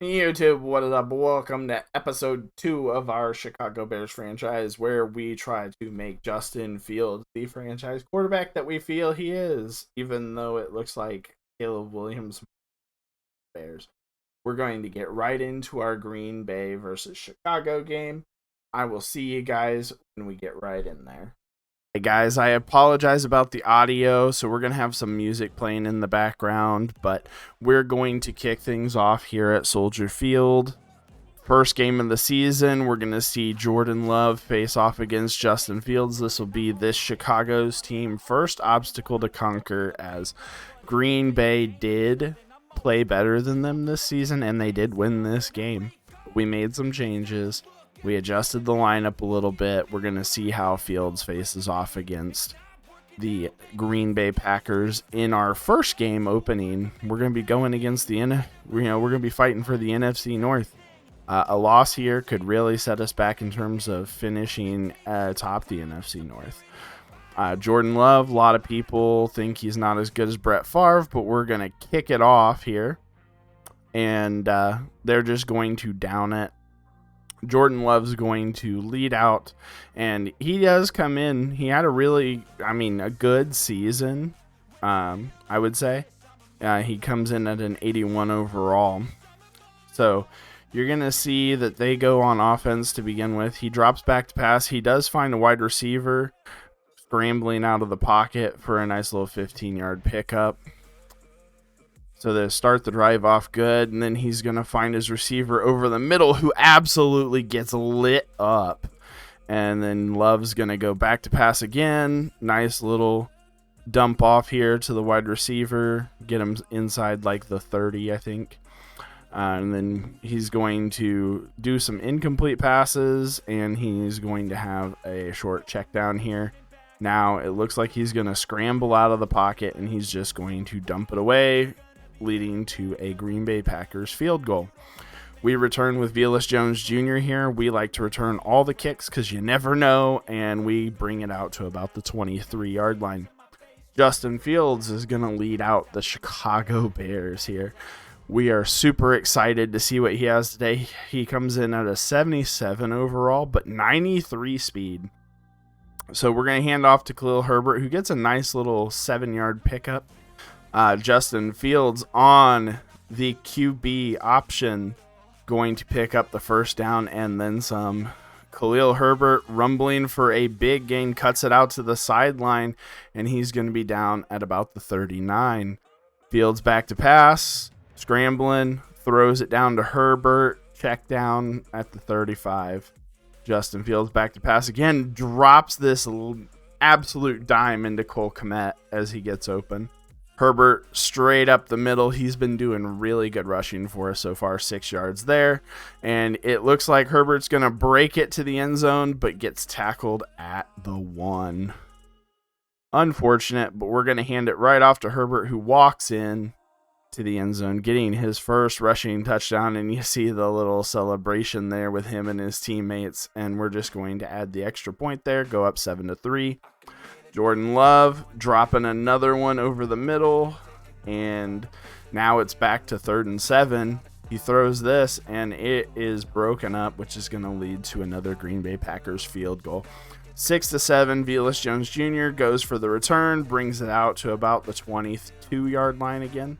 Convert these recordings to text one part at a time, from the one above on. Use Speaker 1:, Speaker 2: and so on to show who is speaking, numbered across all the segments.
Speaker 1: YouTube, what is up? Welcome to episode 2 of our Chicago Bears franchise, where we try to make Justin Fields the franchise quarterback that we feel he is, even though it looks like Caleb Williams Bears. We're going to get right into our Green Bay versus Chicago game. I will see you guys when we get right in there. Hey guys, I apologize about the audio, so we're going to have some music playing in the background, but we're going to kick things off here at Soldier Field. First game of the season, we're going to see Jordan Love face off against Justin Fields. This will be this Chicago's team first obstacle to conquer, as Green Bay did play better than them this season, and they did win this game. We made some changes. We adjusted the lineup a little bit. We're going to see how Fields faces off against the Green Bay Packers in our first game opening. We're going to be going against we're going to be fighting for the NFC North. A loss here could really set us back in terms of finishing atop the NFC North. Jordan Love, a lot of people think he's not as good as Brett Favre, but we're going to kick it off here. And they're just going to down it. Jordan Love's going to lead out, and he does come in. He had a good season, I would say. He comes in at an 81 overall. So you're going to see that they go on offense to begin with. He drops back to pass. He does find a wide receiver scrambling out of the pocket for a nice little 15-yard pickup. So they start the drive off good, and then he's going to find his receiver over the middle, who absolutely gets lit up. And then Love's going to go back to pass again. Nice little dump off here to the wide receiver. Get him inside like the 30, I think. And then he's going to do some incomplete passes, and he's going to have a short check down here. Now it looks like he's going to scramble out of the pocket, and he's just going to dump it away, leading to a Green Bay Packers field goal. We return with Velus Jones Jr. here. We like to return all the kicks because you never know, and we bring it out to about the 23-yard line. Justin Fields is going to lead out the Chicago Bears here. We are super excited to see what he has today. He comes in at a 77 overall, but 93 speed. So we're going to hand off to Khalil Herbert, who gets a nice little 7-yard pickup. Justin Fields on the QB option, going to pick up the first down and then some. Khalil Herbert rumbling for a big gain, cuts it out to the sideline, and he's going to be down at about the 39. Fields back to pass, scrambling, throws it down to Herbert, check down at the 35. Justin Fields back to pass again, drops this absolute dime into Cole Kmet as he gets open. Herbert straight up the middle. He's been doing really good rushing for us so far, 6 yards there. And it looks like Herbert's going to break it to the end zone, but gets tackled at the 1. Unfortunate, but we're going to hand it right off to Herbert, who walks in to the end zone, getting his first rushing touchdown. And you see the little celebration there with him and his teammates. And we're just going to add the extra point there, go up 7-3. Jordan Love dropping another one over the middle, and now it's back to 3rd and 7. He throws this, and it is broken up, which is going to lead to another Green Bay Packers field goal. 6-7, Velus Jones Jr. goes for the return, brings it out to about the 22-yard line again.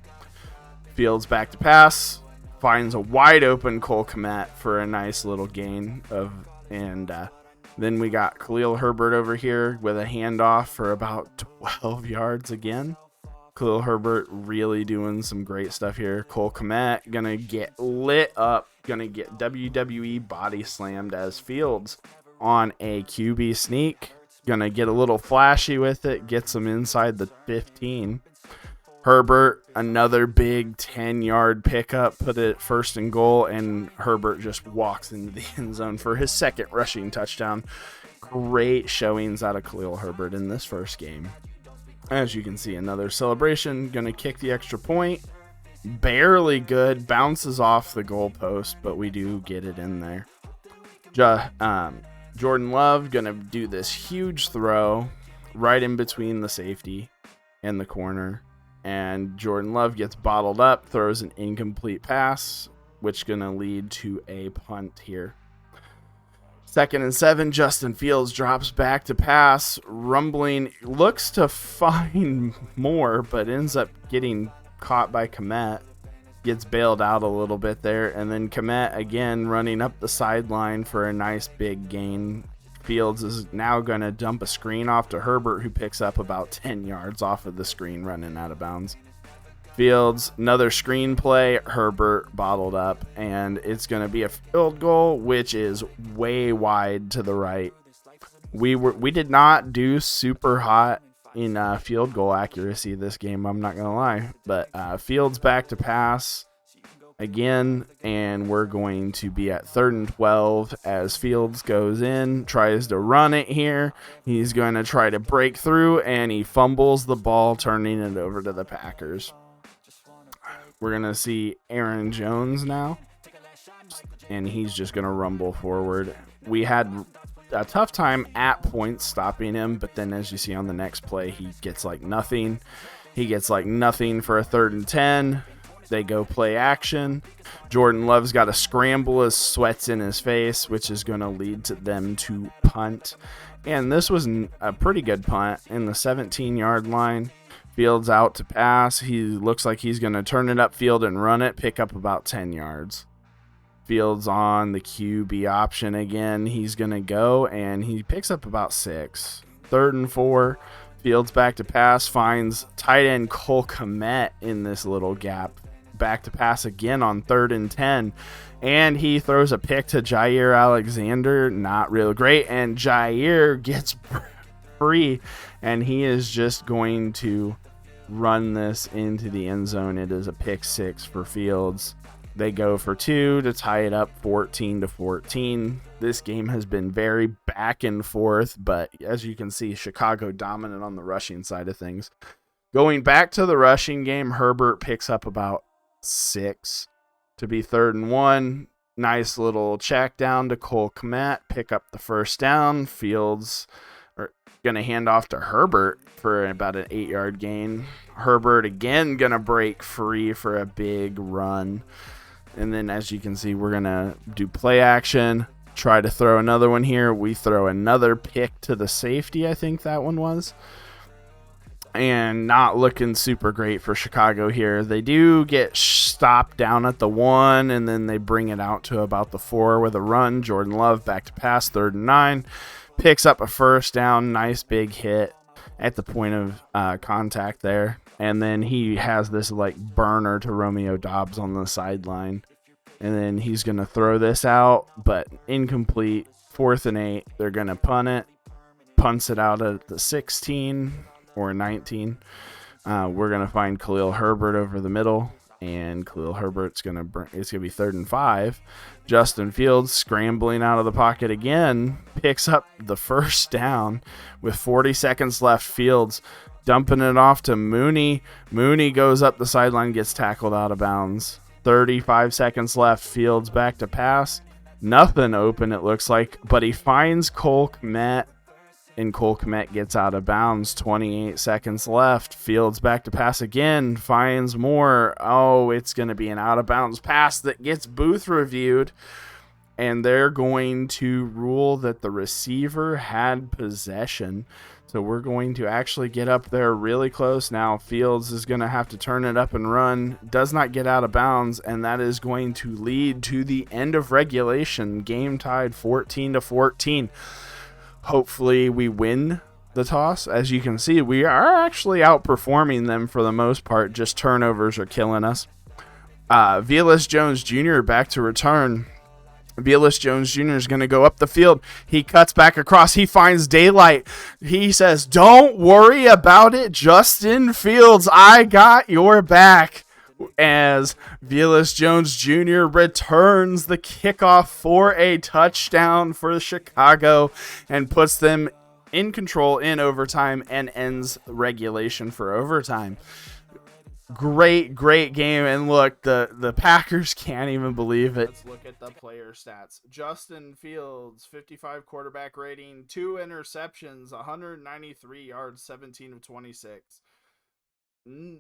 Speaker 1: Fields back to pass, finds a wide open Cole Kmet for a nice little gain then we got Khalil Herbert over here with a handoff for about 12 yards again. Khalil Herbert really doing some great stuff here. Cole Kmet going to get lit up, going to get WWE body slammed as Fields on a QB sneak. Going to get a little flashy with it, gets him inside the 15. Herbert, another big 10-yard pickup, put it 1st and goal, and Herbert just walks into the end zone for his second rushing touchdown. Great showings out of Khalil Herbert in this first game. As you can see, another celebration, going to kick the extra point. Barely good, bounces off the goalpost, but we do get it in there. Jordan Love going to do this huge throw right in between the safety and the corner. And Jordan Love gets bottled up, throws an incomplete pass which going to lead to a punt here. 2nd and 7, Justin Fields drops back to pass, rumbling, looks to find more, but ends up getting caught by Kmet. Gets bailed out a little bit there, and then Kmet again running up the sideline for a nice big gain. Fields is now going to dump a screen off to Herbert, who picks up about 10 yards off of the screen running out of bounds. Fields, another screen play, Herbert bottled up, and it's going to be a field goal, which is way wide to the right. We did not do super hot in field goal accuracy this game, I'm not going to lie, but Fields back to pass again, and we're going to be at 3rd and 12 as Fields goes in, tries to run it here. He's going to try to break through, and he fumbles the ball, turning it over to the Packers. We're going to see Aaron Jones now, and he's just going to rumble forward. We had a tough time at points stopping him, but then as you see on the next play, he gets like nothing. He gets like nothing for a 3rd and 10. They go play action. Jordan Love's got to scramble his sweats in his face, which is going to lead to them to punt. And this was a pretty good punt in the 17-yard line. Fields out to pass. He looks like he's going to turn it upfield and run it, pick up about 10 yards. Fields on the QB option again. He's going to go, and he picks up about 6. 3rd and 4. Fields back to pass, finds tight end Cole Kmet in this little gap. Back to pass again on 3rd and 10. And he throws a pick to Jair Alexander. Not real great. And Jair gets free, and he is just going to run this into the end zone. It is a pick 6 for Fields. They go for 2 to tie it up 14-14. This game has been very back and forth, but as you can see, Chicago dominant on the rushing side of things. Going back to the rushing game, Herbert picks up about 6 to be 3rd and 1. Nice little check down to Cole Kmet, pick up the first down. Fields are going to hand off to Herbert for about an 8-yard gain. Herbert again going to break free for a big run. And then as you can see, we're going to do play action, try to throw another one here. We throw another pick to the safety, I think that one was. And not looking super great for Chicago here. They do get stopped down at the 1, and then they bring it out to about the 4 with a run. Jordan Love back to pass, 3rd and 9. Picks up a first down, nice big hit at the point of contact there. And then he has this like burner to Romeo Doubs on the sideline. And then he's going to throw this out, but incomplete. 4th and 8. They're going to punt it. Punts it out at the 16 or 19. We're going to find Khalil Herbert over the middle. And Khalil Herbert's going to it's going to be 3rd and 5. Justin Fields scrambling out of the pocket again. Picks up the first down with 40 seconds left. Fields dumping it off to Mooney. Mooney goes up the sideline, gets tackled out of bounds. 35 seconds left. Fields back to pass. Nothing open, it looks like, but he finds Cole Kmet, and Cole Kmet gets out of bounds. 28 seconds left. Fields back to pass again. Finds more. Oh, it's going to be an out of bounds pass that gets booth reviewed, and they're going to rule that the receiver had possession. So we're going to actually get up there really close now. Fields is going to have to turn it up and run. Does not get out of bounds, and that is going to lead to the end of regulation. Game tied 14-14. Hopefully we win the toss. As you can see, we are actually outperforming them for the most part. Just turnovers are killing us. Velus Jones Jr. back to return. Velus Jones Jr. is going to go up the field. He cuts back across. He finds daylight. He says, "Don't worry about it, Justin Fields. I got your back." As Velus Jones Jr. returns the kickoff for a touchdown for Chicago and puts them in control in overtime and ends regulation for overtime. Great game. And look, the Packers can't even believe it. Let's look at the player stats. Justin Fields, 55 quarterback rating, 2 interceptions, 193 yards, 17 of 26.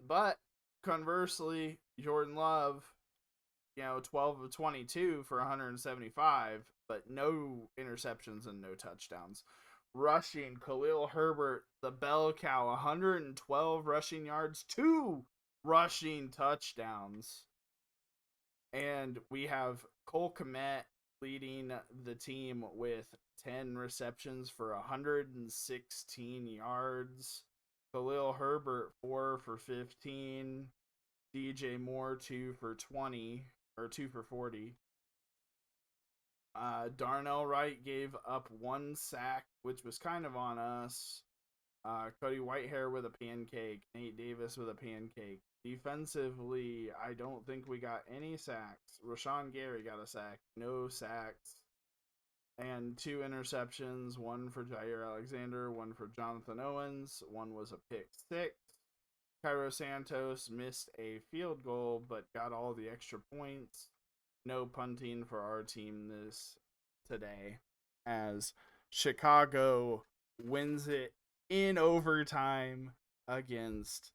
Speaker 1: But conversely, Jordan Love, 12 of 22 for 175, but no interceptions and no touchdowns. Rushing, Khalil Herbert, the bell cow, 112 rushing yards, 2 rushing touchdowns. And we have Cole Kmet leading the team with 10 receptions for 116 yards. Khalil Herbert, 4 for 15. DJ Moore, 2 for 20, or 2 for 40. Darnell Wright gave up 1 sack, which was kind of on us. Cody Whitehair with a pancake. Nate Davis with a pancake. Defensively, I don't think we got any sacks. Rashawn Gary got a sack. No sacks. And 2 interceptions. 1 for Jair Alexander. 1 for Jonathan Owens. 1 was a pick 6. Cairo Santos missed a field goal, but got all the extra points. No punting for our team today, as Chicago wins it in overtime against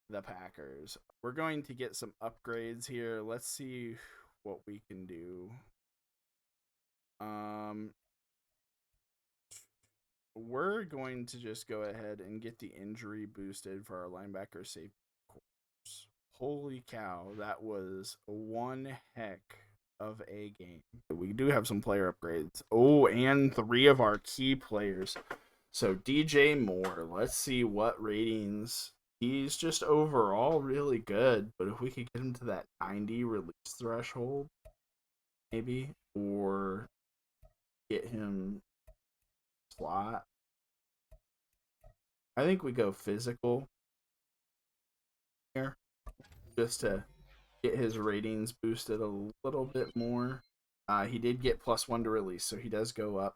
Speaker 1: the Packers. We're going to get some upgrades here. Let's see what we can do. We're going to just go ahead and get the injury boosted for our linebacker safety course. Holy cow, that was one heck of a game. We do have some player upgrades. Oh, and 3 of our key players. So DJ Moore, let's see what ratings. He's just overall really good, but if we could get him to that 90 release threshold, maybe, or get him slot. I think we go physical here, just to get his ratings boosted a little bit more. He did get +1 to release, so he does go up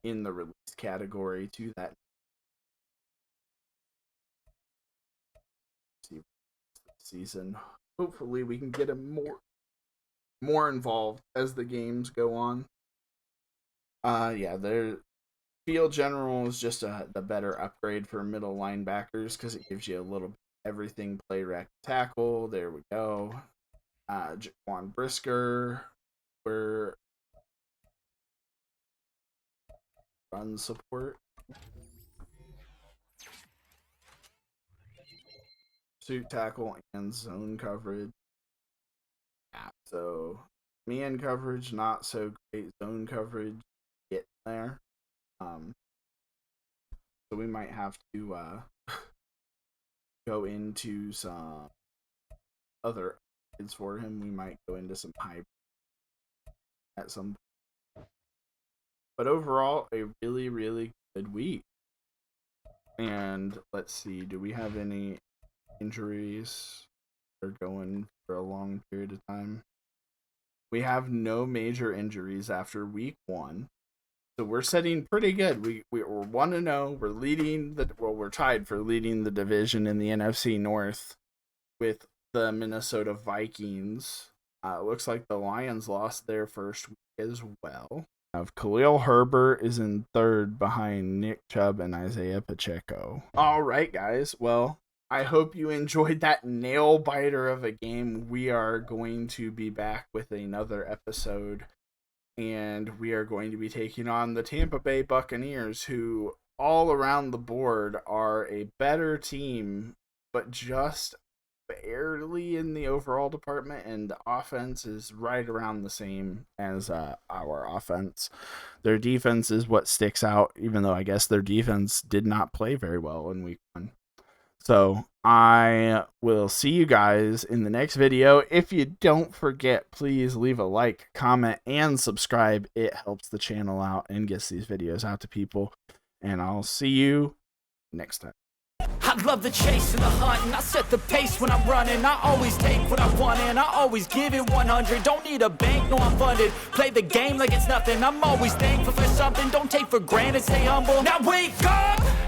Speaker 1: in the release category to that season. Hopefully we can get him more involved as the games go on. Their field general is just the better upgrade for middle linebackers because it gives you a little bit of everything. Play rec tackle, there we go. Jaquan Brisker, we're run support. Suit tackle and zone coverage. Yeah, so man coverage, not so great. Zone coverage, get there. So we might have to go into some other upgrades for him. We might go into some hybrid at some point. But overall, a really, really good week. And let's see, do we have any injuries that are going for a long period of time? We have no major injuries after week 1. So we're sitting pretty good. We're 1-0. We're leading we're tied for leading the division in the NFC North with the Minnesota Vikings. Looks like the Lions lost their first week as well. Khalil Herbert is in 3rd behind Nick Chubb and Isaiah Pacheco. All right, guys. Well, I hope you enjoyed that nail biter of a game. We are going to be back with another episode, and we are going to be taking on the Tampa Bay Buccaneers, who all around the board are a better team, but just barely in the overall department, and the offense is right around the same as our offense. Their defense is what sticks out, even though I guess their defense did not play very well in week 1. So I will see you guys in the next video. If you don't forget, please leave a like, comment, and subscribe. It helps the channel out and gets these videos out to people. And I'll see you next time.
Speaker 2: I love the chase and the hunt, and I set the pace when I'm running. I always take what I want, and I always give it 100. Don't need a bank, no, I'm funded. Play the game like it's nothing. I'm always thankful for something. Don't take for granted, stay humble. Now wake up!